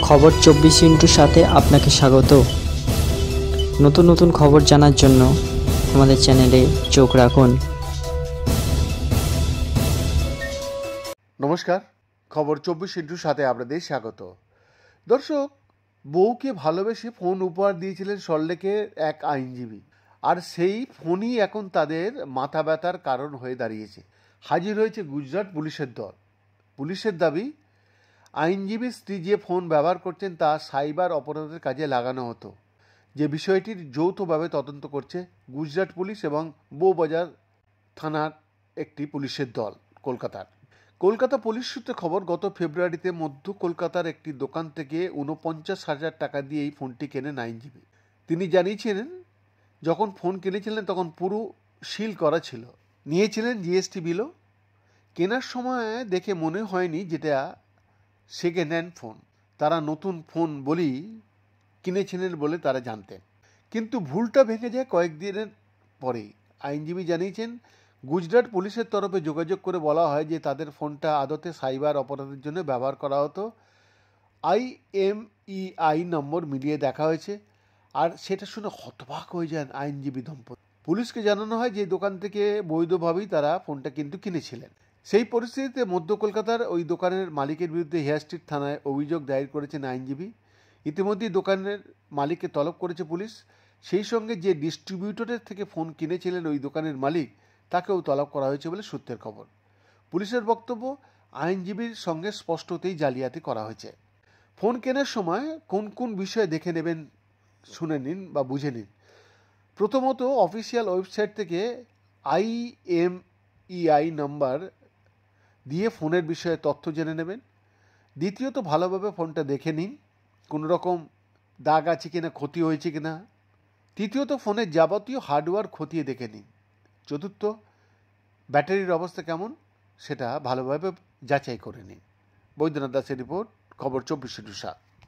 খবর 24 সাথে আপনাকে স্বাগত। নতুন নতুন খবর জানার জন্য আমাদের চ্যানেলে চোখ রাখুন। নমস্কার, খবর 24 সাথে আপনাদের স্বাগত। দর্শক, বউকে ভালোবেসে ফোন উপহার দিয়েছিলেন সল্টলেকের এক আইনজীবী, আর সেই ফোনই এখন তাদের মাথা ব্যথার কারণ হয়ে দাঁড়িয়েছে। হাজির হয়েছে গুজরাট পুলিশের দল। পুলিশের দাবি, আইনজীবীর স্ত্রী যে ফোন ব্যবহার করছেন তা সাইবার অপরাধের কাজে লাগানো হতো, যে বিষয়টির যৌথভাবে তদন্ত করছে গুজরাট পুলিশ এবং বউবাজার থানার একটি পুলিশের দল কলকাতার। কলকাতা পুলিশ সূত্রে খবর, গত ফেব্রুয়ারিতে মধ্য কলকাতার একটি দোকান থেকে 49,000 টাকা দিয়ে এই ফোনটি কেনেন আইনজীবী। তিনি জানিয়েছিলেন, যখন ফোন কিনেছিলেন তখন পুরো সিল করা ছিল, নিয়েছিলেন জিএসটি বিলও। কেনার সময় দেখে মনে হয়নি যেটা সেকেন্ড হ্যান্ড ফোন, তারা নতুন ফোন বলেই কিনেছিলেন বলে তারা জানতেন। কিন্তু ভুলটা ভেঙে যায় কয়েকদিনের পরেই। আইনজীবী জানিয়েছেন, গুজরাট পুলিশের তরফে যোগাযোগ করে বলা হয় যে তাদের ফোনটা আদতে সাইবার অপরাধের জন্য ব্যবহার করা হতো। IMEI নম্বর মিলিয়ে দেখা হয়েছে, আর সেটা শুনে হতবাক হয়ে যান আইনজীবী দম্পতি। পুলিশকে জানানো হয় যে দোকান থেকে বৈধভাবেই তারা ফোনটা কিন্তু কিনেছিলেন। সেই পরিস্থিতিতে মধ্য কলকাতার ওই দোকানের মালিকের বিরুদ্ধে হেয়ার স্ট্রিট থানায় অভিযোগ দায়ের করেছেন আইনজীবী। ইতিমধ্যেই দোকানের মালিককে তলব করেছে পুলিশ। সেই সঙ্গে যে ডিস্ট্রিবিউটরের থেকে ফোন কিনেছিলেন ওই দোকানের মালিক, তাকেও তলব করা হয়েছে বলে সূত্রের খবর। পুলিশের বক্তব্য, আইনজীবীর সঙ্গে স্পষ্টতেই জালিয়াতি করা হয়েছে। ফোন কেনার সময় কোন কোন বিষয় দেখে নেবেন শুনে নিন বা বুঝে নিন। প্রথমত, অফিসিয়াল ওয়েবসাইট থেকে IMEI নাম্বার দিয়ে ফোনের বিষয়ে তথ্য জেনে নেবেন। দ্বিতীয়ত, ভালোভাবে ফোনটা দেখে নিন, কোনো রকম দাগ আছে কিনা, ক্ষতি হয়েছে কিনা। তৃতীয়ত, ফোনের যাবতীয় হার্ডওয়্যার খতিয়ে দেখে নিন। চতুর্থ, ব্যাটারির অবস্থা কেমন সেটা ভালোভাবে যাচাই করে নিন। বৈদ্যনাথ দাসের রিপোর্ট, খবর 24/7।